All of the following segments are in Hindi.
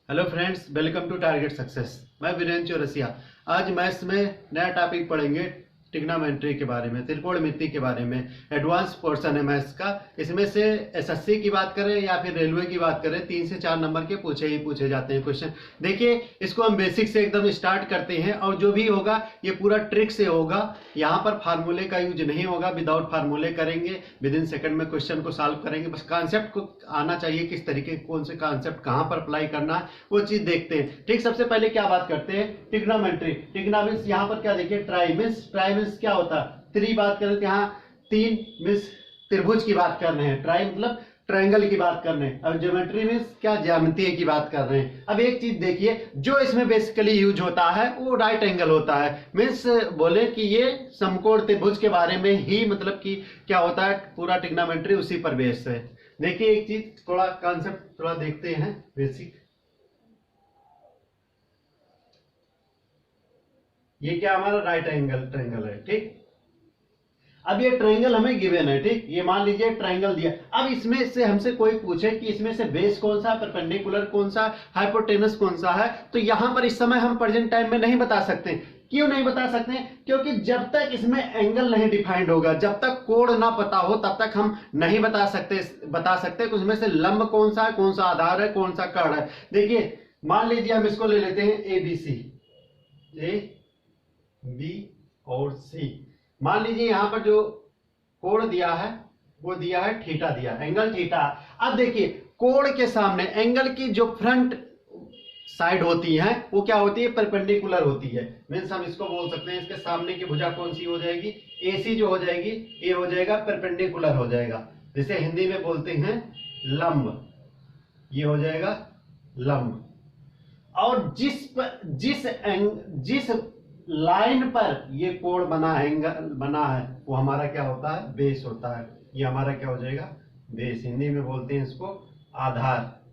Hello friends, welcome to target success. मैं वीरेंद्र चौरसिया। आज मैथ्स में नया टॉपिक पढ़ेंगे, ट्रिग्नोमेट्री के बारे में, त्रिकोणमिति के बारे में। एडवांस पोर्शन है मैथ्स का। इसमें से एसएससी की बात करें या फिर रेलवे की बात करें, 3 से 4 नंबर के पूछे जाते हैं क्वेश्चन। देखिए, इसको हम बेसिक से एकदम स्टार्ट करते हैं और जो भी होगा ये पूरा ट्रिक से होगा। यहाँ पर फार्मूले का यूज नहीं होगा, विदाउट फार्मूले करेंगे, विद इन सेकंड में क्वेश्चन को सॉल्व करेंगे। बस कॉन्सेप्ट को आना चाहिए, किस तरीके कौन से कॉन्सेप्ट कहाँ पर अप्लाई करना है वो चीज देखते हैं। ठीक, सबसे पहले क्या बात करते हैं, ट्रिग्नोमेट्री। ट्रिग्नो मींस यहाँ पर क्या देखिए, ट्राई मींस क्या होता है, त्रि बात करें तो यहाँ 3 मींस त्रिभुज की बात कर रहे हैं, ट्राई मतलब ट्रायंगल की बात कर रहे हैं। अब ज्योमेट्री मींस क्या, ज्यामितीय की बात कर रहे हैं। अब एक चीज देखिए, जो इसमें बेसिकली यूज होता है वो राइट एंगल होता है। मींस बोले कि ये समकोण त्रिभुज के बारे में ही, मतलब कि क्या होता है, पूरा ट्रिग्नोमेट्री उसी पर बेस है। देखिए एक चीज, थोड़ा कॉन्सेप्ट थोड़ा देखते हैं बेसिक। ये क्या हमारा राइट एंगल ट्रायंगल है। ठीक, अब ये ट्रायंगल हमें गिवन है। ठीक, ये मान लीजिए ट्रायंगल दिया। अब इसमें से हमसे कोई पूछे कि इसमें से बेस कौन सा, परपेंडिकुलर कौन सा, हाइपोटेनस कौन सा है, तो यहां पर इस समय हम प्रेजेंट टाइम में नहीं बता सकते। क्यों नहीं बता सकते? क्योंकि जब तक इसमें एंगल नहीं डिफाइंड होगा, जब तक कोण ना पता हो, तब तक हम नहीं बता सकते कि उसमें से लंब कौन सा है, कौन सा आधार है, कौन सा कर्ण है। देखिए, मान लीजिए हम इसको ले लेते हैं ABC, A B और C। मान लीजिए यहां पर जो कोण दिया है वो दिया है थीटा, दिया एंगल थीटा। अब देखिए, कोण के सामने एंगल की जो फ्रंट साइड होती है वो क्या होती है, परपेंडिकुलर होती है। मींस हम इसको बोल सकते हैं, इसके सामने की भुजा कौन सी हो जाएगी, AC जो हो जाएगी, ये हो जाएगा परपेंडिकुलर हो जाएगा, जिसे हिंदी में बोलते हैं लंब। ये हो जाएगा लंब। और जिस लाइन पर ये कोण बना है, एंगल बना है, वो हमारा क्या होता है, बेस होता है। ये हमारा क्या हो जाएगा, बेस। हिंदी में बोलते हैं इसको आधार।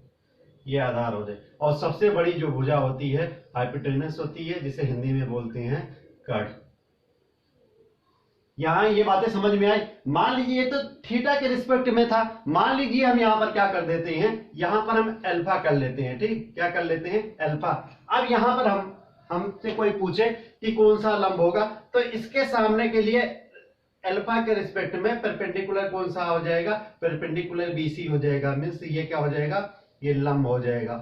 ये आधार हो जाए। और सबसे बड़ी जो भुजा होती है हाइपोटेनस होती है, जिसे हिंदी में बोलते हैं कर्ण। यहां ये बातें समझ में आई। मान लीजिए ये तो थीटा के रिस्पेक्ट में था। मान लीजिए हम यहां पर क्या कर देते हैं, यहां पर हम अल्फा कर लेते हैं। ठीक, क्या कर लेते हैं, अल्फा। अब यहां पर हमसे कोई पूछे कि कौन सा लंब होगा, तो इसके सामने के लिए अल्फा के रिस्पेक्ट में परपेंडिकुलर कौन सा हो जाएगा, परपेंडिकुलर BC हो जाएगा। मींस ये क्या हो जाएगा, ये लंब हो जाएगा।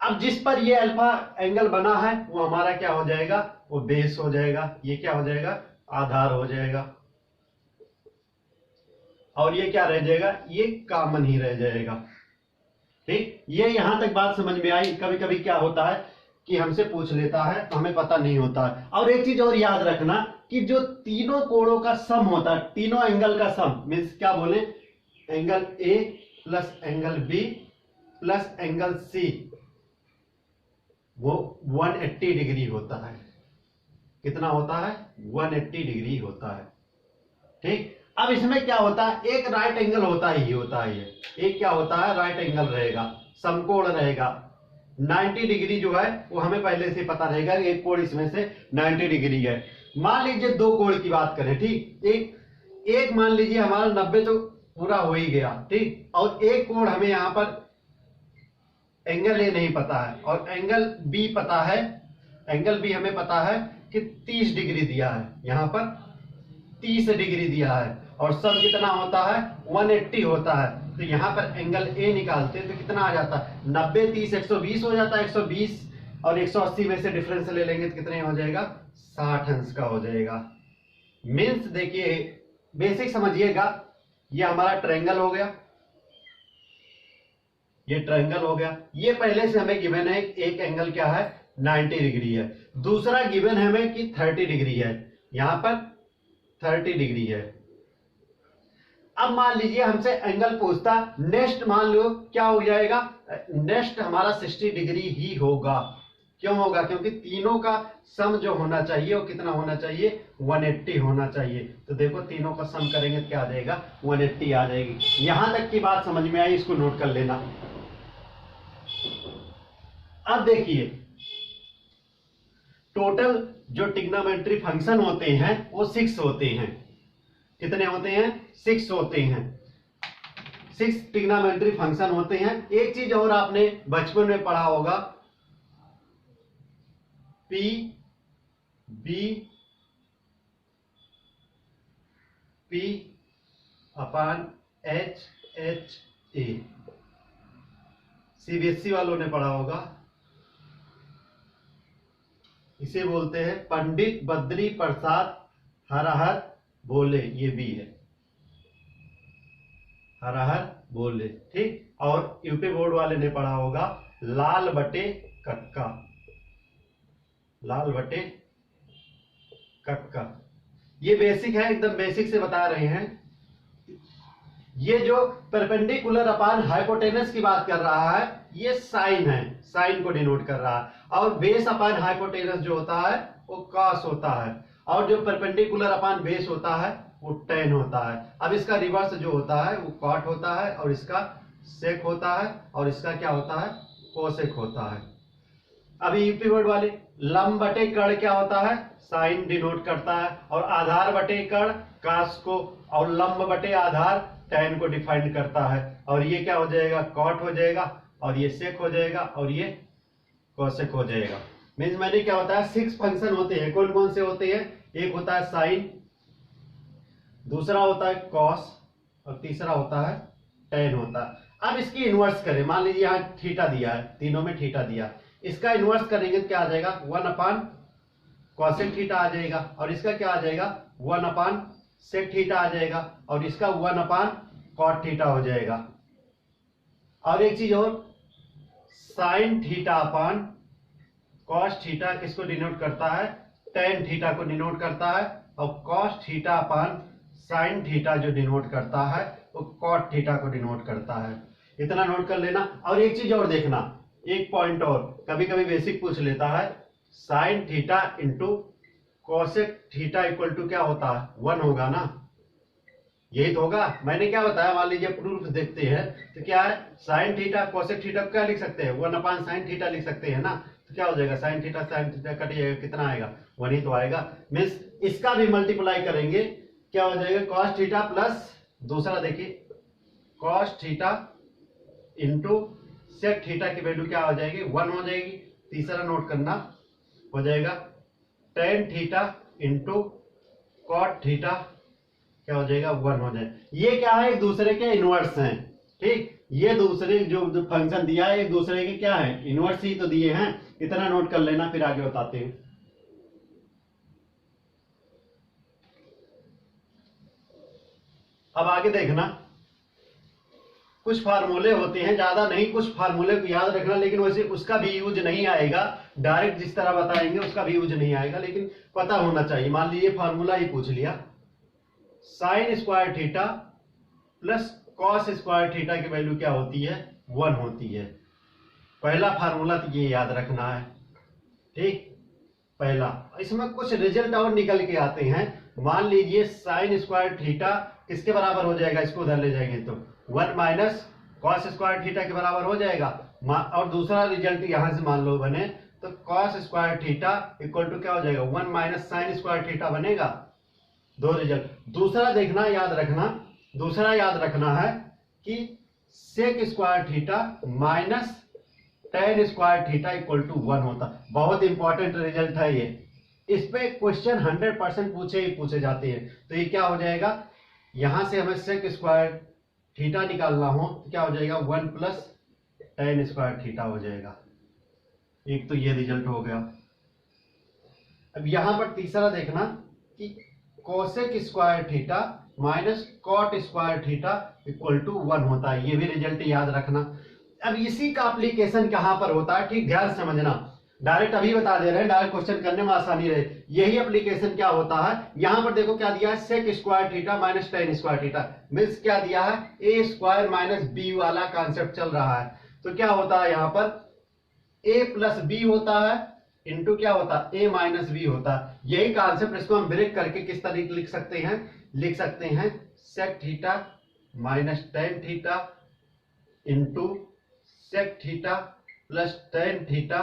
अब जिस पर ये अल्फा एंगल बना है वो हमारा क्या हो जाएगा, वो बेस हो जाएगा। ये क्या हो जाएगा, आधार हो जाएगा। और ये क्या रह जाएगा, ये कॉमन ही रह जाएगा। ठीक, ये यहां तक बात समझ में आई। कभी कभी क्या होता है कि हमसे पूछ लेता है तो हमें पता नहीं होता है। और एक चीज और याद रखना कि जो तीनों कोणों का सम होता है, तीनों एंगल का सम, मीन्स क्या बोले, angle A plus angle B plus angle C, वो 180 डिग्री होता है। कितना होता है, 180 डिग्री होता है। ठीक, अब इसमें क्या होता है, एक राइट एंगल होता ही होता है। ये एक क्या होता है, राइट एंगल रहेगा, समकोण रहेगा। 90 डिग्री जो है वो हमें पहले से पता रहेगा, एक कोण इसमें से 90 डिग्री है। मान लीजिए दो कोण की बात करें। ठीक, एक मान लीजिए हमारा 90 तो पूरा हो ही गया। ठीक, और एक कोण हमें यहां पर एंगल A नहीं पता है और एंगल B पता है। एंगल B हमें पता है कि 30 डिग्री दिया है, यहां पर 30 डिग्री दिया है, और सम कितना होता है, 180 होता है। तो यहां पर एंगल A निकालते हैं तो कितना आ जाता है, 90 30 120 हो जाता है। 120 और 180 में से डिफरेंस ले लेंगे तो कितने हो जाएगा, 60 अंश का हो जाएगा। मीन्स देखिए, बेसिक समझिएगा, ये हमारा ट्रायंगल हो गया, ये ट्रायंगल हो गया। ये पहले से हमें गिवन है, एक एंगल क्या है, 90 डिग्री है। दूसरा गिवन है हमें कि 30 डिग्री है, यहां पर 30 डिग्री है। अब मान लीजिए हमसे एंगल पूछता, नेक्स्ट मान लो क्या हो जाएगा, नेक्स्ट हमारा 60 डिग्री ही होगा। क्यों होगा, क्योंकि तीनों का सम जो होना चाहिए वो कितना होना चाहिए, 180 होना चाहिए। तो देखो तीनों का सम करेंगे तो क्या आ जाएगा, 180 आ जाएगी। यहां तक की बात समझ में आई, इसको नोट कर लेना। अब देखिए, टोटल जो ट्रिग्नोमेट्री फंक्शन होते हैं वो 6 होते हैं। कितने होते हैं, 6 होते हैं। 6 ट्रिग्नोमेट्री फंक्शन होते हैं। एक चीज और आपने बचपन में पढ़ा होगा, P B P upon H H A, CBSE वालों ने पढ़ा होगा। इसे बोलते हैं पंडित बद्री प्रसाद हरहर बोले, ये भी है हरहर बोले, ठीक। और यूपी बोर्ड वाले ने पढ़ा होगा लाल बटे कक्का, लाल बटे कक्का। ये बेसिक है, एकदम बेसिक से बता रहे हैं। ये जो परपेंडिकुलर अपान हाइपोटेनस की बात कर रहा है, ये साइन है, साइन को डिनोट कर रहा है। और बेस अपान हाइपोटेनस जो होता है वो कॉस होता है, और जो परपेंडिकुलर अपान बेस होता है वो टेन होता है। अब इसका रिवर्स जो होता है वो कॉट होता है, और इसका सेक होता है, और इसका क्या होता है, कोसेक होता है। अभी यूपी बोर्ड वाले लंब बटे कर्ण क्या होता है, साइन डिनोट करता है, और आधार बटे कर्ण कास को, और लंब बटे आधार टेन को डिफाइन करता है। और ये क्या हो जाएगा, कॉट हो जाएगा, और ये सेक हो जाएगा, और ये कोसेक हो जाएगा। मीन्स मैंने क्या बताया, 6 फंक्शन होते हैं। कौन कौन से होते हैं, एक होता है साइन, दूसरा होता है कॉस, और तीसरा होता है टेन होता है। अब इसकी इनवर्स करें, मान लीजिए यहाँ थीटा दिया है, तीनों में थीटा दिया, इसका इनवर्स करेंगे तो क्या आ जाएगा, 1 अपान कॉसेक थीटा आ जाएगा, और इसका क्या आ जाएगा 1 अपान सेक थीटा आ जाएगा, और इसका 1 अपान कॉट थीटा हो जाएगा। और एक चीज और, sine theta upon cos theta किसको डिनोट करता है, टेन थीटा को डिनोट करता है, और cos theta upon sine theta जो डिनोट करता है वो कॉट थीटा को डिनोट करता है। इतना नोट कर लेना। और एक चीज और देखना, एक पॉइंट और, कभी कभी बेसिक पूछ लेता है, sine theta into cosec theta equal to क्या होता है, 1 होगा ना, यही तो होगा। मैंने क्या बताया, मान लीजिए प्रूफ देखते हैं तो क्या है, साइन थीटा कोसेक थीटा क्या लिख सकते हैं, 1 अपान साइन थीटा लिख सकते हैं ना। तो क्या हो जाएगा, साइन थीटा कट जाएगा, कितना आएगा, 1 ही तो आएगा। मीन्स इसका भी मल्टीप्लाई करेंगे, क्या हो जाएगा, कॉस थीटा प्लस दूसरा देखिए cos theta into sec theta की वैल्यू क्या हो जाएगी, 1 हो जाएगी। तीसरा नोट करना, हो जाएगा tan theta into cot theta क्या हो जाएगा, 1 हो जाएगा। ये क्या है, एक दूसरे के इनवर्स हैं, ठीक। ये दूसरे जो फंक्शन दिया है एक दूसरे के क्या है, इनवर्स ही तो दिए हैं। इतना नोट कर लेना, फिर आगे बताते हैं। अब आगे देखना, कुछ फार्मूले होते हैं, ज्यादा नहीं, कुछ फार्मूले को याद रखना, लेकिन वैसे उसका भी यूज नहीं आएगा, डायरेक्ट जिस तरह बताएंगे उसका भी यूज नहीं आएगा, लेकिन पता होना चाहिए। मान लीजिए फार्मूला ही पूछ लिया, sine square theta plus cos square theta की वैल्यू क्या होती है, 1 होती है। पहला फार्मूला तो ये याद रखना है, ठीक। पहला, इसमें कुछ रिजल्ट और निकल के आते हैं। मान लीजिए साइन स्क्वायर थीटा किसके बराबर हो जाएगा, इसको उधर ले जाएंगे तो 1 माइनस कॉस स्क्वायर थीटा के बराबर हो जाएगा। और दूसरा रिजल्ट यहां से मान लो बने तो cos square theta equal to क्या हो जाएगा, 1 माइनस साइन स्क्वायर थीटा बनेगा। दो रिजल्ट। दूसरा देखना, याद रखना, दूसरा याद रखना है कि sec square theta minus tan square theta equal to 1 होता। बहुत इंपॉर्टेंट रिजल्ट है ये, इस पे क्वेश्चन 100% पूछे ही पूछे जाते हैं। तो ये क्या हो जाएगा, यहां से हमें सेक स्क्वायर थीटा निकालना हो तो क्या हो जाएगा, 1 प्लस टेन स्क्वायर थीटा हो जाएगा। एक तो ये रिजल्ट हो गया। अब यहां पर तीसरा देखना कि cosec square theta minus cot square theta equal to 1 होता है। ये भी रिजल्ट याद रखना। अब इसी का एप्लीकेशन कहां पर होता है, ठीक ध्यान समझना। डायरेक्ट अभी बता दे रहे हैं, डायरेक्ट क्वेश्चन करने में आसानी रहे। यही एप्लीकेशन क्या होता है, यहां पर देखो क्या दिया है, sec square theta minus tan square theta, means क्या दिया है, ए स्क्वायर माइनस बी वाला कॉन्सेप्ट चल रहा है। तो क्या होता है, यहां पर ए प्लस बी होता है इंटू क्या होता है, ए माइनस बी होता है। यही कॉन्सेप्ट, इसको हम ब्रेक करके किस तरीके लिख सकते हैं, लिख सकते हैं sec theta minus tan theta into sec theta plus tan theta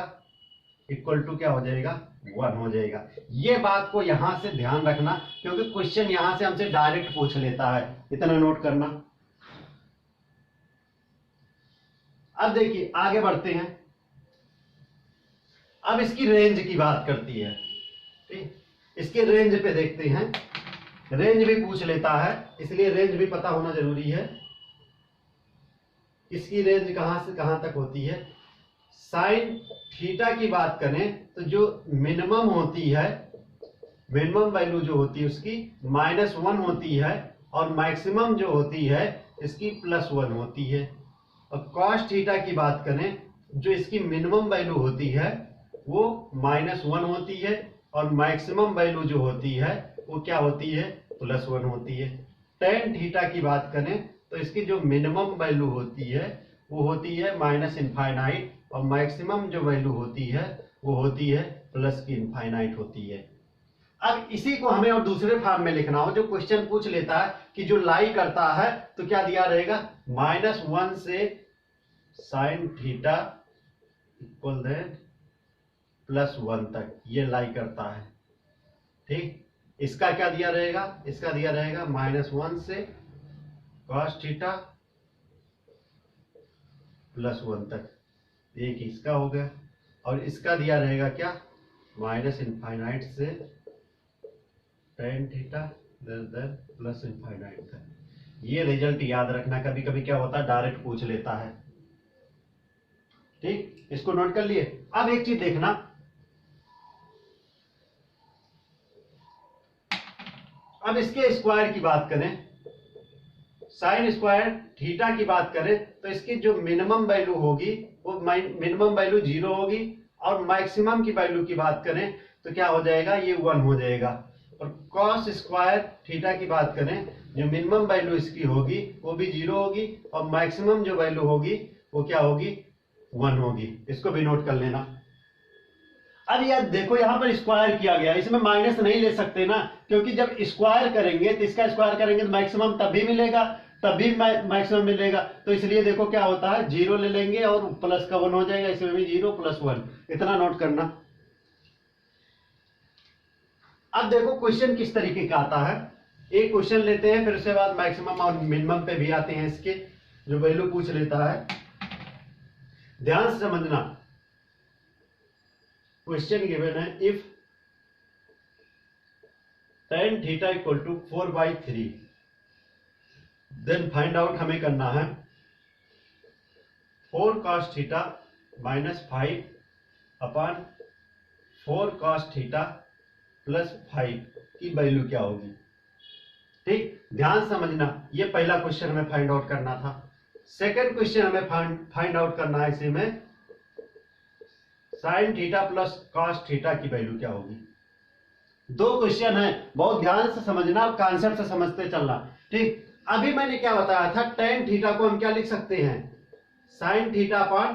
equal to क्या हो जाएगा, 1 हो जाएगा। ये बात को यहां से ध्यान रखना, क्योंकि क्वेश्चन यहां से हमसे डायरेक्ट पूछ लेता है। इतना नोट करना। अब देखिए आगे बढ़ते हैं, अब इसकी रेंज की बात करती है, ठीक। इसके रेंज पे देखते हैं, रेंज भी पूछ लेता है, इसलिए रेंज भी पता होना जरूरी है। इसकी रेंज कहां से कहां तक होती है। साइन थीटा की बात करें तो जो मिनिमम होती है, मिनिमम वैल्यू जो होती है उसकी -1 होती है, और मैक्सिमम जो होती है इसकी +1 होती है। और कॉस थीटा की बात करें, जो इसकी मिनिमम वैल्यू होती है वो -1 होती है, और मैक्सिमम वैल्यू जो होती है वो क्या होती है, +1 होती है। टेन थीटा की बात करें तो इसकी जो मिनिमम वैल्यू होती है वो होती है -∞, और मैक्सिमम जो वैल्यू होती है वो होती है +∞ होती है। अब इसी को हमें और दूसरे फॉर्म में लिखना हो, जो क्वेश्चन पूछ लेता है कि जो लाई करता है तो क्या दिया रहेगा, -1 से साइन थीटा इक्वल +1 तक ये लाई करता है, ठीक। इसका क्या दिया रहेगा, इसका दिया रहेगा -1 से कॉस थीटा +1 तक, एक इसका हो गया। और इसका दिया रहेगा क्या, -∞ से टेन थीटा +∞ तक। ये रिजल्ट याद रखना, कभी कभी क्या होता है डायरेक्ट पूछ लेता है, ठीक। इसको नोट कर लिए। अब एक चीज देखना, अब इसके स्क्वायर की बात करें, साइन स्क्वायर थीटा की बात करें तो इसकी जो मिनिमम वैल्यू होगी वो मिनिमम वैल्यू 0 होगी, और मैक्सिमम की वैल्यू की बात करें तो क्या हो जाएगा, ये 1 हो जाएगा। और कॉस स्क्वायर थीटा की बात करें, जो मिनिमम वैल्यू इसकी होगी वो भी 0 होगी, और मैक्सिमम जो वैल्यू होगी वो क्या होगी, 1 होगी। इसको भी नोट कर लेना। अब यार देखो यहां पर स्क्वायर किया गया, इसमें माइनस नहीं ले सकते ना, क्योंकि जब स्क्वायर करेंगे तो इसका स्क्वायर करेंगे तो मैक्सिमम तभी मिलेगा, तभी मैक्सिमम मिलेगा। तो इसलिए देखो क्या होता है, 0 ले लेंगे और प्लस का 1 हो जाएगा, इसमें भी 0 + 1, इतना नोट करना। अब देखो क्वेश्चन किस तरीके का आता है, एक क्वेश्चन लेते हैं, फिर उसके बाद मैक्सिमम और मिनिमम पे भी आते हैं, इसके जो वैल्यू पूछ लेता है। ध्यान से समझना, क्वेश्चन गिवन है, if tan theta equal to 4/3, then find out हमें करना है 4 cos theta -5 upon 4 cos theta +5 की वैल्यू क्या होगी, ठीक। ध्यान समझना, ये पहला क्वेश्चन हमें फाइंड आउट करना था। सेकंड क्वेश्चन हमें फाइंड आउट करना है, इसी में sign theta plus cos theta की वैल्यू क्या होगी। दो क्वेश्चन है, बहुत ध्यान से समझना, कॉन्सेप्ट से समझते चलना, ठीक। अभी मैंने क्या बताया था, टेन थीटा को हम क्या लिख सकते हैं, sine theta upon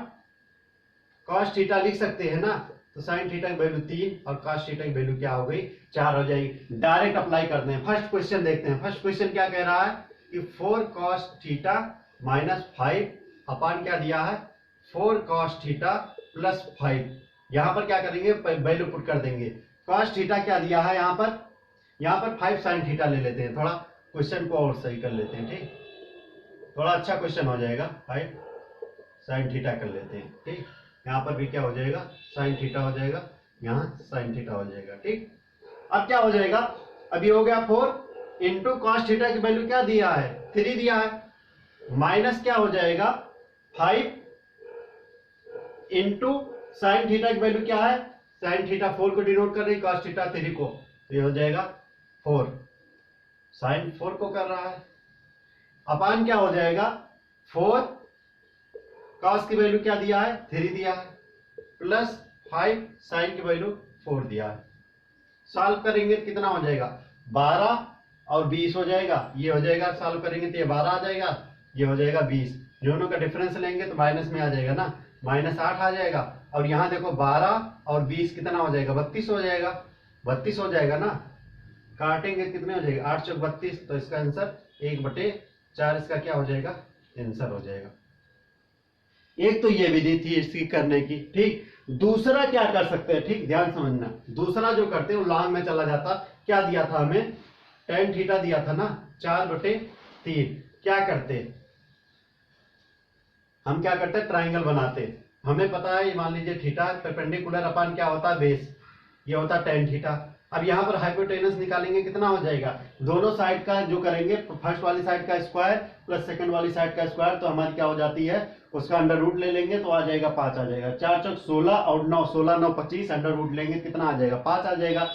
cos theta लिख सकते हैं ना। तो साइन थीटा की वैल्यू 3 और कॉस थीटा की वैल्यू क्या हो गई, 4 हो जाएगी। डायरेक्ट अप्लाई करते हैं, फर्स्ट क्वेश्चन देखते हैं। फर्स्ट क्वेश्चन क्या कह रहा है कि 4 cos थीटा -5 अपॉन क्या दिया है, 4 cos थीटा +5। यहां पर क्या करेंगे, वैल्यू पुट कर देंगे। cos थीटा क्या दिया है, यहां पर 5 sin थीटा ले लेते हैं, थोड़ा क्वेश्चन को और सही कर लेते हैं, ठीक, थोड़ा अच्छा क्वेश्चन हो जाएगा। 5 sin थीटा कर लेते हैं, ठीक। यहाँ पर भी क्या हो जाएगा, साइन थीटा हो जाएगा, यहाँ साइन थीटा हो जाएगा, ठीक। अब क्या हो जाएगा, अभी हो गया 4 इंटू कॉस थीटा की वैल्यू क्या दिया है, 3 दिया है, माइनस क्या हो जाएगा 5 इंटू साइन थीटा की वैल्यू क्या है, साइन थीटा 4 को डिनोट कर रही, कॉस थीटा 3 को, तो ये हो जाएगा 4, साइन 4 को कर रहा है, अपान क्या हो जाएगा 4 कॉस की वैल्यू क्या दिया है, 3 दिया है, प्लस 5 साइन की वैल्यू 4 दिया है। सॉल्व करेंगे तो कितना हो जाएगा, 12 और 20 हो जाएगा, ये हो जाएगा, सॉल्व करेंगे तो ये 12 आ जाएगा, ये हो जाएगा 20, दोनों का डिफरेंस लेंगे तो माइनस में आ जाएगा ना, -8 आ जाएगा। और यहाँ देखो 12 और 20 कितना हो जाएगा, 32 हो जाएगा, 32 हो जाएगा ना, काटेंगे कितने हो जाएगा, 8 × 32, तो इसका आंसर 1/4 इसका क्या हो जाएगा, आंसर हो जाएगा। एक तो ये विधि थी इसकी करने की, ठीक। दूसरा क्या कर सकते हैं, ठीक, ध्यान समझना, दूसरा जो करते हैं वो लॉन्ग में चला जाता। क्या दिया था हमें, tan थीटा दिया था ना 4/3, क्या करते हम क्या करते हैं, ट्राइंगल बनाते हैं। हमें पता है, मान लीजिए थीटा परपेंडिकुलर अपन क्या होता है, बेस, ये होता है tan थीटा। अब यहाँ पर हाइपोटेनस निकालेंगे, कितना हो जाएगा, दोनों साइड का जो करेंगे, फर्स्ट वाली साइड का स्क्वायर प्लस सेकंड वाली साइड का स्क्वायर, तो हमारी क्या हो जाती है, उसका अंडर रूट ले लेंगे तो आ जाएगा 5 आ जाएगा। 4 चौक 16 और 9, 16 9 25, अंडर रूट लेंगे कितना आ जाएगा, 5 आ जाएगा।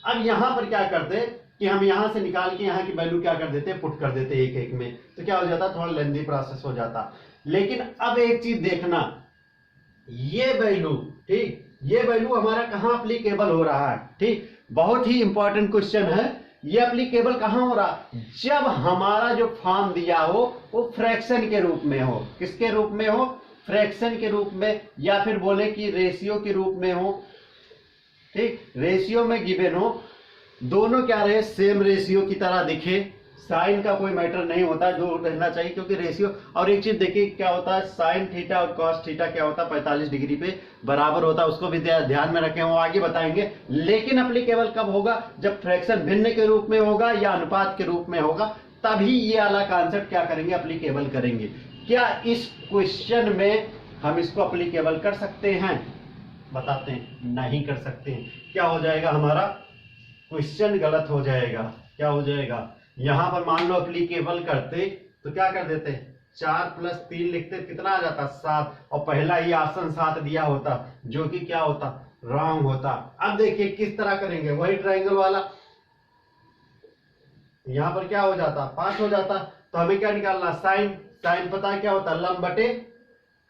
अब यहाँ पर क्या करते कि हम यहाँ से निकाल के यहाँ की वैल्यू क्या कर देते, पुट कर देते एक एक में, तो क्या हो जाता, थोड़ा लेंदी प्रोसेस हो जाता। लेकिन अब एक चीज देखना, ये वैल्यू, ठीक, ये वैल्यू हमारा कहाँ अप्लीकेबल हो रहा है, ठीक, बहुत ही इंपॉर्टेंट क्वेश्चन है। ये अप्लीकेबल कहाँ हो रहा, जब हमारा जो फॉर्म दिया हो वो फ्रैक्शन के रूप में हो। किसके रूप में हो, फ्रैक्शन के रूप में, या फिर बोले कि रेशियो के रूप में हो, ठीक, रेशियो में गिवन हो, दोनों क्या रहे, सेम रेशियो की तरह दिखे, साइन का कोई मैटर नहीं होता, जो रहना चाहिए, क्योंकि रेशियो। और एक चीज देखिए क्या होता है, साइन थीटा और कॉस थीटा क्या होता है, 45 डिग्री पे बराबर होता है, उसको भी ध्यान में रखें, वो आगे बताएंगे। लेकिन अप्लीकेबल कब होगा, जब फ्रैक्शन भिन्न के रूप में होगा या अनुपात के रूप में होगा, तभी ये वाला कॉन्सेप्ट क्या करेंगे, अप्लीकेबल करेंगे। क्या इस क्वेश्चन में हम इसको अप्लीकेबल कर सकते हैं, बताते हैं, नहीं कर सकते हैं। क्या हो जाएगा, हमारा क्वेश्चन गलत हो जाएगा। क्या हो जाएगा, यहां पर मान लो अप्लीकेबल करते तो क्या कर देते, 4 + 3 लिखते, कितना आ जाता, 7, और पहला ही ऑप्शन 7 दिया होता, जो कि क्या होता, रॉन्ग होता। अब देखिए किस तरह करेंगे, वही ट्राइंगल वाला, यहां पर क्या हो जाता, 5 हो जाता। तो हमें क्या निकालना, साइन, साइन पता है क्या होता, लंब बटे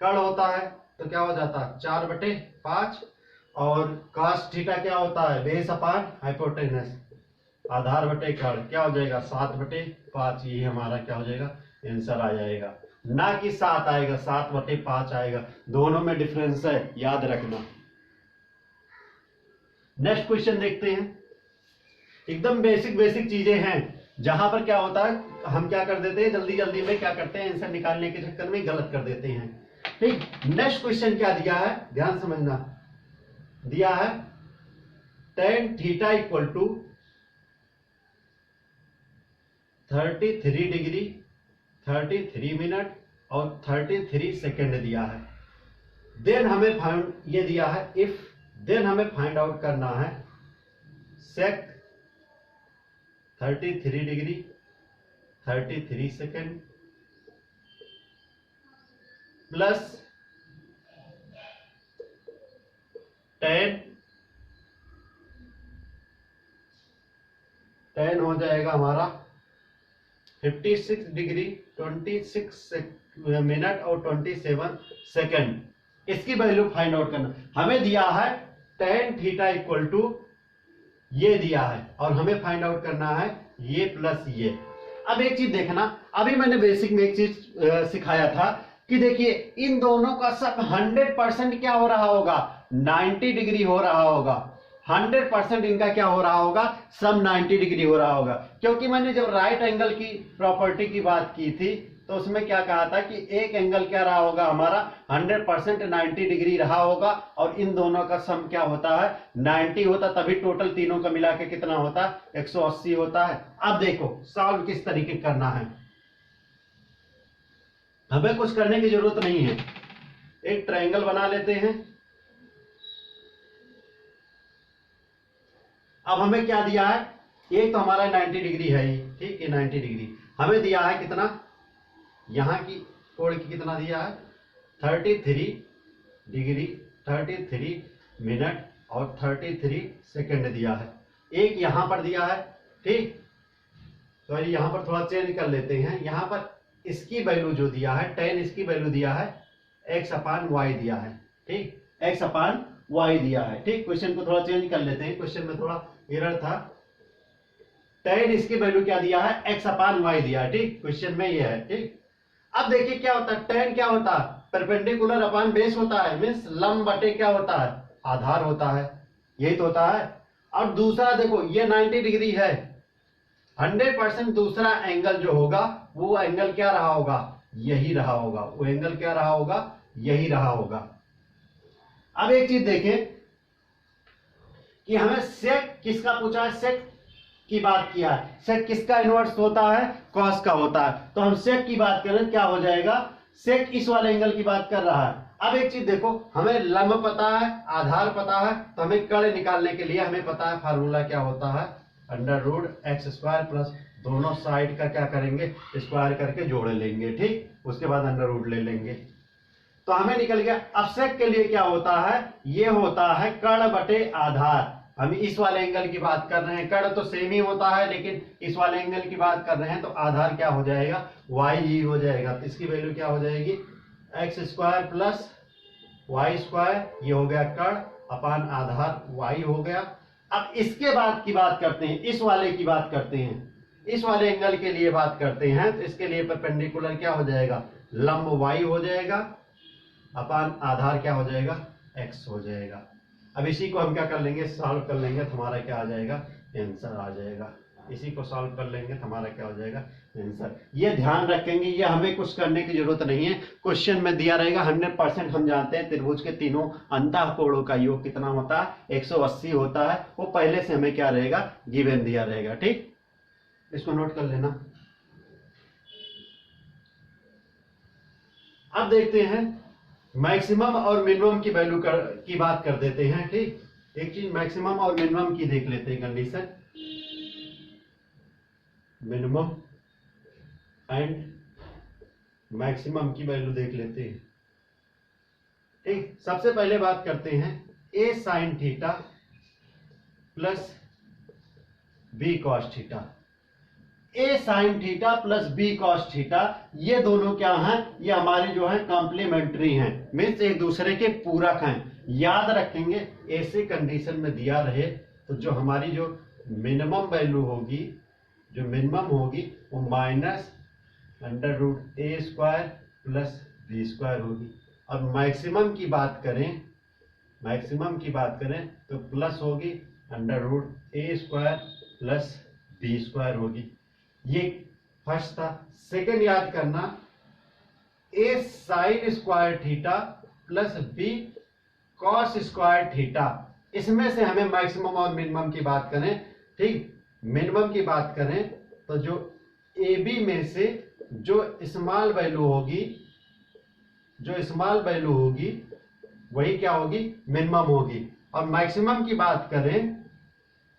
कर्ण होता है, तो क्या हो जाता, 4/5, और cos थीटा क्या होता है, बेस अपान हाइपोटेनस, आधार बटे कर्ण, क्या हो जाएगा, 7/5। ये हमारा क्या हो जाएगा, आंसर आ जाएगा, ना कि 7 आएगा, 7/5 आएगा, दोनों में डिफरेंस है, याद रखना। नेक्स्ट क्वेश्चन देखते हैं, एकदम बेसिक बेसिक चीजें हैं, जहां पर क्या होता है, हम क्या कर देते हैं, जल्दी जल्दी में क्या करते हैं, आंसर निकालने के चक्कर में गलत कर देते हैं, ठीक। नेक्स्ट क्वेश्चन क्या दिया है, ध्यान समझना, दिया है tan theta equal to 33 degree 33 minute और 33 सेकेंड दिया है। देन हमें फाइंड, ये दिया है इफ, देन हमें फाइंड आउट करना है सेक 33 डिग्री 33 सेकेंड प्लस tan हो जाएगा हमारा 56 डिग्री 26 मिनट और 27 सेकेंड। इसकी वैल्यू फाइंड आउट करना, हमें दिया है tan थीटा इक्वल टू, ये दिया है, और हमें फाइंड आउट करना है ये प्लस ये। अब एक चीज देखना, अभी मैंने बेसिक में एक चीज सिखाया था कि देखिए इन दोनों का सब 100% क्या हो रहा होगा, 90 डिग्री हो रहा होगा, 100% इनका क्या हो रहा होगा, सब 90 डिग्री हो रहा होगा। क्योंकि मैंने जब राइट एंगल की प्रॉपर्टी की बात की थी तो उसमें क्या कहा था कि एक एंगल क्या रहा होगा हमारा, 100% 90 डिग्री रहा होगा, और इन दोनों का सम क्या होता है, 90 होता, तभी टोटल तीनों का मिला के कितना होता, 180 होता है। अब देखो सॉल्व किस तरीके करना है, हमें कुछ करने की जरूरत नहीं है, एक ट्रायंगल बना लेते हैं। अब हमें क्या दिया है, एक तो हमारा 90 डिग्री है, ठीक है, 90 डिग्री हमें दिया है, कितना यहां की कोण की कितना दिया है, 33 डिग्री 33 मिनट और 33 सेकंड दिया है। एक यहां पर दिया है, ठीक, तो यहां पर थोड़ा चेंज कर लेते हैं, यहां पर इसकी वैल्यू जो दिया है tan, इसकी वैल्यू दिया है x/y दिया है, ठीक, x/y दिया है, ठीक। क्वेश्चन को थोड़ा चेंज कर लेते हैं, क्वेश्चन में थोड़ा एरर था, tan इसकी वैल्यू क्या दिया है, x/y दिया है, ठीक, क्वेश्चन में ये है, ठीक। अब देखिए क्या होता है, tan क्या होता है, परपेंडिकुलर अपॉन बेस होता है, मीन्स लंब बटे क्या होता है, आधार होता है, यही तो होता है। और दूसरा देखो ये 90 डिग्री है, 100% दूसरा एंगल जो होगा वो एंगल क्या रहा होगा, यही रहा होगा, वो एंगल क्या रहा होगा, यही रहा होगा। अब एक चीज देखें कि हमें सेक किसका पूछा है, सेक की बात किया है, सेक किसका इनवर्स होता है, कॉस का होता है। तो हम सेक की बात करें क्या हो जाएगा, सेक इस वाले एंगल की बात कर रहा है। अब एक चीज देखो, हमें लंब पता है, आधार पता है, तो हमें कर्ण निकालने के लिए हमें पता है फार्मूला क्या होता है, √x² प्लस दोनों साइड का क्या करेंगे, स्क्वायर करके जोड़ लेंगे, ठीक। उसके बाद √ ले लेंगे, तो हमें निकल गया। अब सेक के लिए क्या होता है, ये होता है कर्ण बटे आधार। हम इस वाले एंगल की बात कर रहे हैं, कर्ण तो सेम ही होता है, लेकिन इस वाले एंगल की बात कर रहे हैं, तो आधार क्या हो जाएगा, y हो जाएगा। तो इसकी वैल्यू क्या हो जाएगी, x² प्लस y², ये हो गया कर्ण अपान आधार y हो गया। अब इसके बाद की बात करते हैं, इस वाले की बात करते हैं, इस वाले एंगल के लिए बात करते हैं। तो इसके लिए परपेंडिकुलर क्या हो जाएगा, लंब y हो जाएगा अपान आधार क्या हो जाएगा, x हो जाएगा। अब इसी को हम क्या कर लेंगे, सॉल्व कर लेंगे, तो हमारा क्या आ जाएगा, आंसर आ जाएगा। इसी को सॉल्व कर लेंगे तो हमारा क्या हो जाएगा, आंसर। ये ध्यान रखेंगे, ये हमें कुछ करने की जरूरत नहीं है, क्वेश्चन में दिया रहेगा। 100% हम जानते हैं त्रिभुज के तीनों अंतः कोणों का योग कितना होता है, 180 होता है। वो पहले से हमें क्या रहेगा, गिवन दिया रहेगा, ठीक। इसको नोट कर लेना। अब देखते हैं मैक्सिमम और मिनिमम की वैल्यू की बात कर देते हैं, ठीक। एक चीज मैक्सिमम और मिनिमम की देख लेते हैं कंडीशन, मिनिमम एंड मैक्सिमम की वैल्यू देख लेते हैं, ठीक। सबसे पहले बात करते हैं a sin theta plus b cos theta. a sin theta plus b cos theta, ये दोनों क्या हैं, ये हमारे जो है कॉम्प्लीमेंट्री हैं, मीन्स एक दूसरे के पूरक हैं। याद रखेंगे, ऐसे कंडीशन में दिया रहे तो जो हमारी जो मिनिमम वैल्यू होगी, जो मिनिमम होगी वो -√a² प्लस b² होगी। अब मैक्सिमम की बात करें, मैक्सिमम की बात करें तो प्लस होगी √a² प्लस b² होगी। ये फर्स्ट था। सेकंड याद करना, a sin² theta plus b cos² theta, इसमें से हमें मैक्सिमम और मिनिमम की बात करें, ठीक। मिनिमम की बात करें तो जो AB में से जो स्मॉल वैल्यू होगी, जो स्मॉल वैल्यू होगी वही क्या होगी, मिनिमम होगी। और मैक्सिमम की बात करें,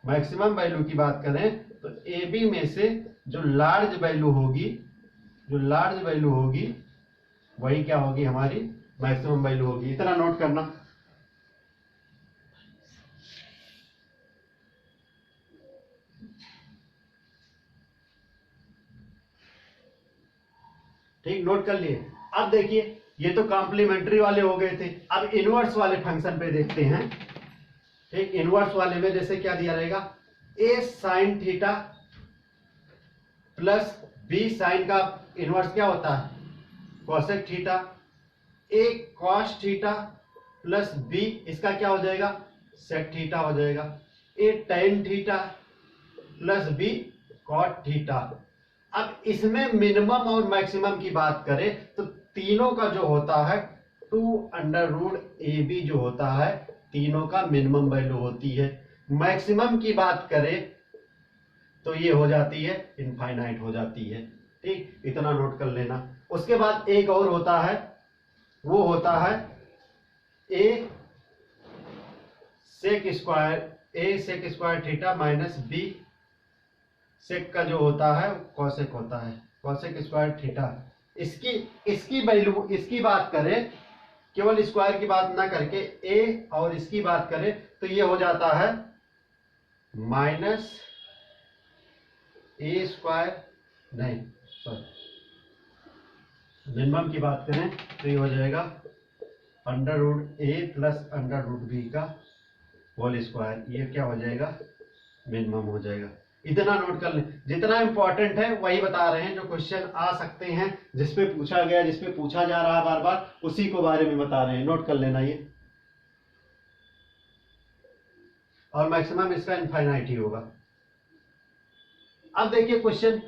मैक्सिमम वैल्यू की बात करें तो AB में से जो लार्ज वैल्यू होगी, जो लार्ज वैल्यू होगी वही क्या होगी, हमारी मैक्सिमम वैल्यू होगी। इतना नोट करना। ठीक, नोट कर लिए। अब देखिए, ये तो कॉम्प्लीमेंट्री वाले हो गए थे। अब इनवर्स वाले फंक्शन पे देखते हैं, ठीक। इनवर्स वाले में जैसे क्या दिया रहेगा, a sin theta plus b sin का इनवर्स क्या होता है, cosec theta. a cos theta plus b, इसका क्या हो जाएगा, सेक थीटा हो जाएगा। a tan theta plus b cot theta. अब इसमें मिनिमम और मैक्सिमम की बात करें तो तीनों का जो होता है 2√AB जो होता है, तीनों का मिनिमम वैल्यू होती है। मैक्सिमम की बात करें तो ये हो जाती है इनफाइनाइट हो जाती है, ठीक। इतना नोट कर लेना। उसके बाद एक और होता है, वो होता है a sec² theta minus b सेक का जो होता है कॉसेक होता है, कोसेक² थीटा। इसकी वैल्यू, इसकी बात करें, केवल स्क्वायर की बात ना करके a और इसकी बात करें तो ये हो जाता है -a², नहीं सॉरी, मिनिमम की बात करें तो ये हो जाएगा √a प्लस √b का होल स्क्वायर। ये क्या हो जाएगा, मिनिमम हो जाएगा। इतना नोट कर लें। जितना इंपॉर्टेंट है वही बता रहे हैं, जो क्वेश्चन आ सकते हैं, जिसपे पूछा गया, जिसपे पूछा जा रहा है बार बार, उसी को बारे में बता रहे हैं। नोट कर लेना ये। और मैक्सिमम इसका इनफाइनाइट ही होगा। अब देखिए क्वेश्चन,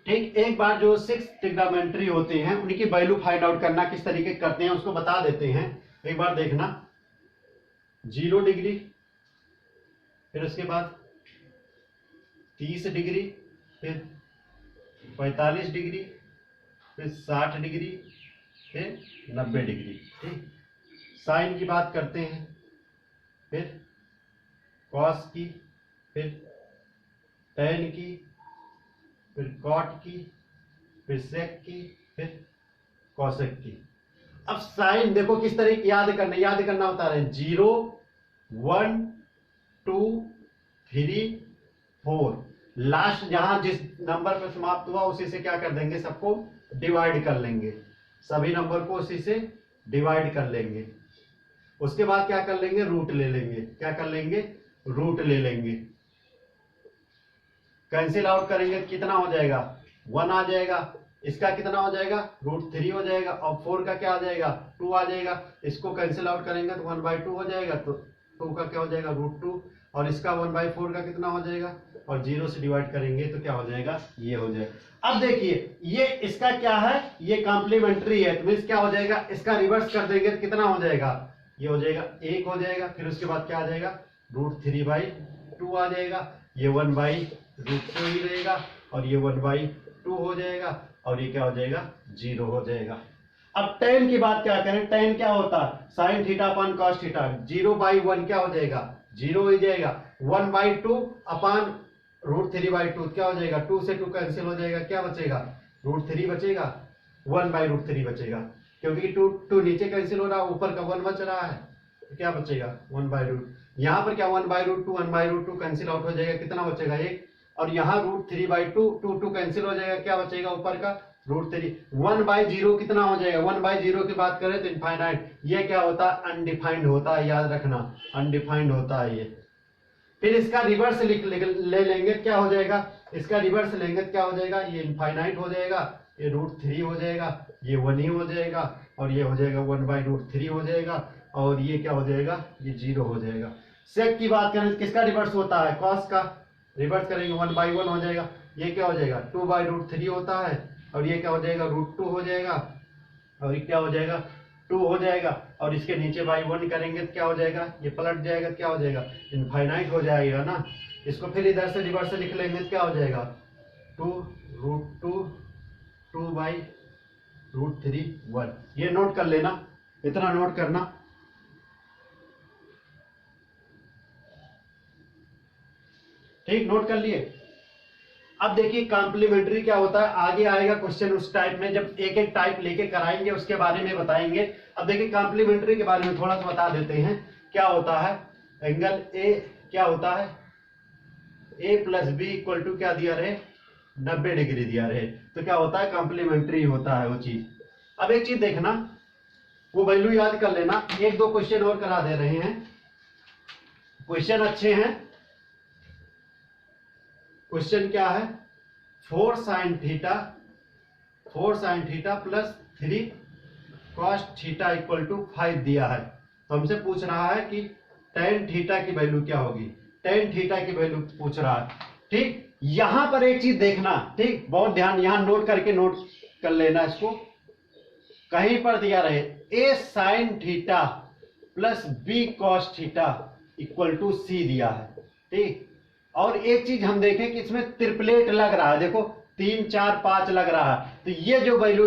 ठीक। एक बार जो 6 ट्रिग्नोमेट्री होते हैं उनकी वैल्यू फाइंड आउट करना किस तरीके करते हैं उसको बता देते हैं। एक बार देखना, 0 डिग्री, फिर उसके बाद 30 डिग्री, फिर 45 डिग्री, फिर 60 डिग्री, फिर 90 डिग्री। ठीक, साइन की बात करते हैं, फिर कॉस की, फिर टेन की, फिर कॉट की, फिर सेक की, फिर कॉसेक की। अब साइन देखो किस तरह की याद करना होता है, 0 1 2 3 4, लास्ट जहां जिस नंबर पे समाप्त हुआ उसी से क्या कर देंगे, सबको डिवाइड कर लेंगे, सभी नंबर को उसी से डिवाइड कर लेंगे। उसके बाद क्या कर लेंगे, रूट ले लेंगे। क्या कर लेंगे, रूट ले लेंगे। कैंसिल आउट करेंगे, कितना हो जाएगा, 1 आ जाएगा। इसका कितना हो जाएगा, √3 हो जाएगा। और 4 का क्या आ जाएगा, 2 आ जाएगा। इसको कैंसिल आउट करेंगे तो 1/2 हो जाएगा, तो 2 का क्या हो जाएगा, √2। और इसका 1/4 का कितना हो जाएगा, और 0 से डिवाइड करेंगे तो क्या हो जाएगा, ये हो जाएगा। अब देखिए ये इसका क्या है, ये कॉम्प्लीमेंट्री है, तो मींस क्या हो जाएगा, इसका रिवर्स कर देंगे तो कितना हो जाएगा, ये हो जाएगा 1 हो जाएगा। फिर उसके बाद क्या आ जाएगा, √3/2 आ जाएगा। ये 1/√2 ही रहेगा, और ये 1/2 हो जाएगा, और ये क्या हो जाएगा, 0 हो जाएगा। अब tan की बात क्या करें, tan क्या होता है, sin theta upon cos theta. 0/1 क्या हो जाएगा, 0 हो जाएगा। 1/2 अपॉन √3/2 क्या हो जाएगा, 2 से 2 कैंसिल हो जाएगा, क्या बचेगा, √3 बचेगा, 1/√3 बचेगा, क्योंकि 2 नीचे कैंसिल हो रहा है, ऊपर का 1 बच रहा है, तो क्या बचेगा, 1/√। यहाँ पर क्या 1/√2 कैंसिल आउट हो जाएगा, कितना बचेगा, 1। और यहाँ √3/2 2 कैंसिल हो जाएगा, क्या बचेगा, ऊपर का √3। 1/0 कितना हो जाएगा, 1/0 की बात करें तो इनफाइनाइट। ये क्या होता है, अनडिफाइंड होता है, याद रखना, अनडिफाइंड होता है ये। फिर इसका रिवर्स ले लेंगे, क्या हो जाएगा, इसका रिवर्स लेंगे तो क्या हो जाएगा, ये इनफाइनाइट हो जाएगा, ये √3 हो जाएगा, ये 1 ही हो जाएगा, और ये हो जाएगा 1/√3 हो जाएगा, और ये क्या हो जाएगा, ये 0 हो जाएगा। सेक की बात करें तो किसका रिवर्स होता है, कॉस का। रिवर्स करेंगे 1/1 हो जाएगा, ये क्या हो जाएगा, 2/√3 होता है, और ये क्या हो जाएगा, √2 हो जाएगा, और ये क्या हो जाएगा, 2 हो जाएगा। और इसके नीचे /1 करेंगे तो क्या हो जाएगा, ये पलट जाएगा, क्या हो जाएगा, इनफाइनाइट हो जाएगा ना। इसको फिर इधर से रिवर्स से लिख लेंगे तो क्या हो जाएगा, 2√2 2/√3 1। ये नोट कर लेना, इतना नोट करना। ठीक, नोट कर लिए। अब देखिए कॉम्प्लीमेंट्री क्या होता है, आगे आएगा क्वेश्चन उस टाइप में, जब एक एक टाइप लेके कराएंगे उसके बारे में बताएंगे। अब देखिए कॉम्प्लीमेंट्री के बारे में थोड़ा सा बता देते हैं। क्या होता है, एंगल ए क्या होता है, a + b = क्या दिया रहे, 90 डिग्री दिया रहे, तो क्या होता है, कॉम्प्लीमेंट्री होता है वो चीज। अब एक चीज देखना, वो वैल्यू याद कर लेना। एक दो क्वेश्चन और करा दे रहे हैं, क्वेश्चन अच्छे हैं। क्वेश्चन क्या है, 4 sin थीटा + 3 cos थीटा = 5 दिया है। तो हमसे पूछ रहा है कि tan थीटा की वैल्यू क्या होगी, tan थीटा की वैल्यू पूछ रहा है। ठीक, यहां पर एक चीज देखना, ठीक, बहुत ध्यान, यहां नोट करके नोट कर लेना इसको। कहीं पर दिया रहे a sin theta + b cos theta = c दिया है। ठीक, और एक चीज हम देखें कि इसमें ट्रिपलेट लग रहा है, देखो 3 4 5 लग रहा है, तो ये जो वैल्यू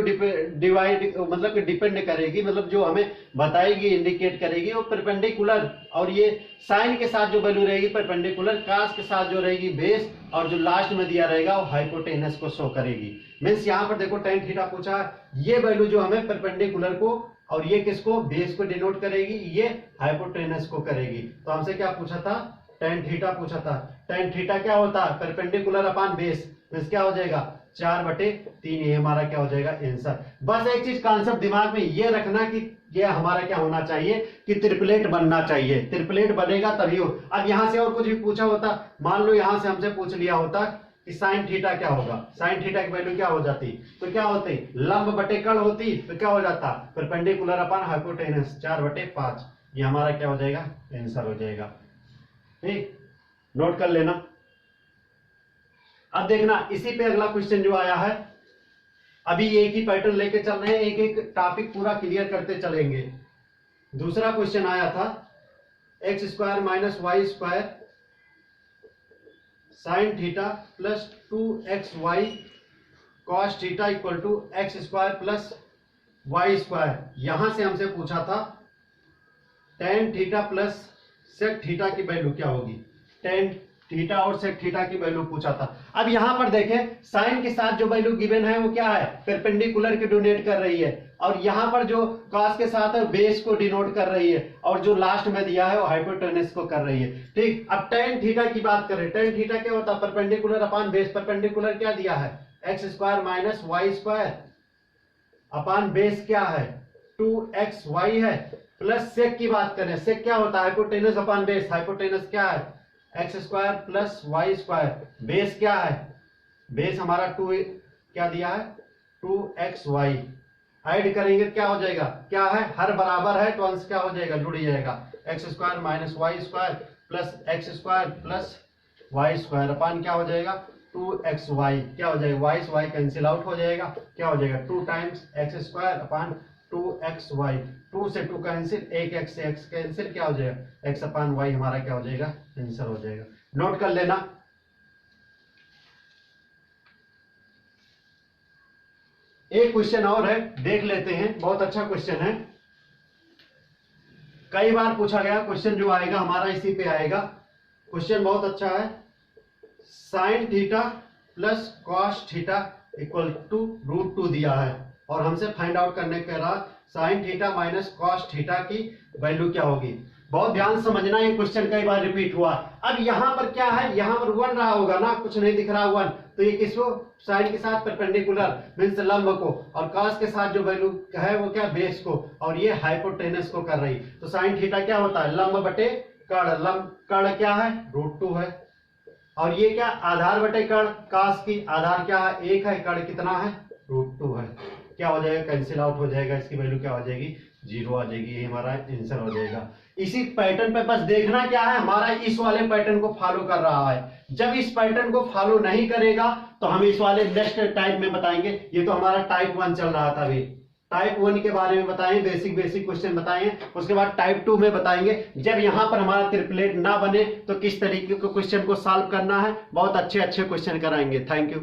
डिवाइड मतलब कि डिपेंड करेगी, मतलब जो हमें बताएगी, इंडिकेट करेगी, वो परपेंडिकुलर, और ये साइन के साथ जो वैल्यू रहेगी परपेंडिकुलर, कास के साथ जो रहेगी बेस, और जो लास्ट में दिया रहेगा वो हाइपोटेनस को शो करेगी। मीन्स यहाँ पर देखो tan थीटा पूछा, ये वैल्यू जो हमें परपेंडिकुलर को, और ये किसको, बेस को डिनोट करेगी, ये हाइपोटेनस को करेगी। तो हमसे क्या पूछा था, tan थीटा पूछा था। tan थीटा क्या होता है, परपेंडिकुलर अपॉन बेस, तो क्या हो जाएगा, 4/3। ये हमारा क्या हो जाएगा, आंसर। बस एक चीज कॉन्सेप्ट दिमाग में ये रखना कि ये हमारा क्या होना चाहिए, कि ट्रिपलेट बनना चाहिए, ट्रिपलेट बनेगा तभी हो। अब यहां से और कुछ भी पूछा होता, मान लो यहां से हमसे पूछ लिया होता कि sin थीटा क्या होगा, sin थीटा की वैल्यू क्या हो जाती, तो क्या होती, लंब बटे कर्ण होती, तो क्या हो जाता, परपेंडिकुलर अपॉन हाइपोटेनस, 4/5। ये हमारा क्या हो जाएगा, आंसर हो जाएगा। ठीक, नोट कर लेना। अब देखना इसी पे अगला क्वेश्चन जो आया है, अभी एक ही पैटर्न लेके चल रहे हैं, एक एक टॉपिक पूरा क्लियर करते चलेंगे। दूसरा क्वेश्चन आया था, x² - y² sine theta plus 2xy cos theta equal to X square plus Y square. यहां से हमसे पूछा था tan theta plus sec theta की वैल्यू क्या होगी, टेन थीटा और सेक थीटा की वैल्यू पूछा था। अब यहां पर देखें साइन के साथ जो वैल्यू गिवन है वो क्या है, परपेंडिकुलर की डोनेट कर रही है, और यहां पर जो कॉस के साथ है बेस को डिनोट कर रही है, और जो लास्ट में दिया है वो हाइपोटेनस को कर रही है। ठीक, अब टेन थीटा की बात करें, टेन थीटा क्या होता है, परपेंडिकुलर अपान बेस। परपेंडिकुलर क्या दिया है, X square minus Y square upon base क्या है 2xy है, प्लस सेक की बात करें, सेक क्या होता है, हाइपोटेनस अपान बेस। हाइपोटेनस क्या है, X square plus Y square. Base क्या है, बेस हमारा 2 क्या दिया है 2xy। ऐड करेंगे क्या हो जाएगा, क्या है, हर बराबर है तो अंश क्या हो जाएगा, जुड़ जाएगा, X square minus Y square plus X square plus Y square upon क्या हो जाएगा 2xy। क्या हो जाएगा, वाई से वाई कैंसिल आउट हो जाएगा, क्या हो जाएगा 2 times x square upon 2xy। 2 से 2 कैंसिल, एक एक्स से एक्स कैंसिल, क्या हो जाएगा एक्स अपान वाई हमारा क्या हो जाएगा, आंसर हो जाएगा। नोट कर लेना। एक क्वेश्चन और है, देख लेते हैं, बहुत अच्छा क्वेश्चन है, कई बार पूछा गया क्वेश्चन, जो आएगा हमारा इसी पे आएगा। क्वेश्चन बहुत अच्छा है, sine theta plus cos theta equal to √2 दिया है, और हमसे फाइंड आउट करने के बाद sine theta minus cos theta की वैल्यू क्या होगी। बहुत ध्यान समझना, ये क्वेश्चन कई बार रिपीट हुआ। अब यहां पर क्या है, यहां पर 1 रहा होगा ना, कुछ नहीं दिख रहा 1, तो ये किसको, साइन के साथ परपेंडिकुलर मींस लंब को, और कॉस के साथ जो वैल्यू है वो क्या, बेस को, और ये हाइपोटेनस को कर रही। तो साइन थीटा क्या होता है, लंब बटे कर्ण। लंब कर्ण क्या है √2 है, और ये क्या, आधार बटे कर्ण। कॉस की आधार क्या है 1 है, कर्ण कितना है √2 है। क्या हो जाएगा, कैंसिल आउट हो जाएगा, इसकी वैल्यू क्या हो जाएगी 0 आ जाएगी, ये हमारा आंसर हो जाएगा। इसी पैटर्न पे बस देखना क्या है, हमारा इस वाले पैटर्न को फॉलो कर रहा है। जब इस पैटर्न को फॉलो नहीं करेगा तो हम इस वाले नेक्स्ट टाइप में बताएंगे। ये तो हमारा टाइप 1 चल रहा था, अभी टाइप 1 के बारे में बताएं, बेसिक क्वेश्चन बताएं, उसके बाद टाइप 2 में बताएंगे। जब यहां पर हमारा ट्रिपलेट ना बने तो किस तरीके के क्वेश्चन को सॉल्व करना है, बहुत अच्छे क्वेश्चन कराएंगे। Thank you.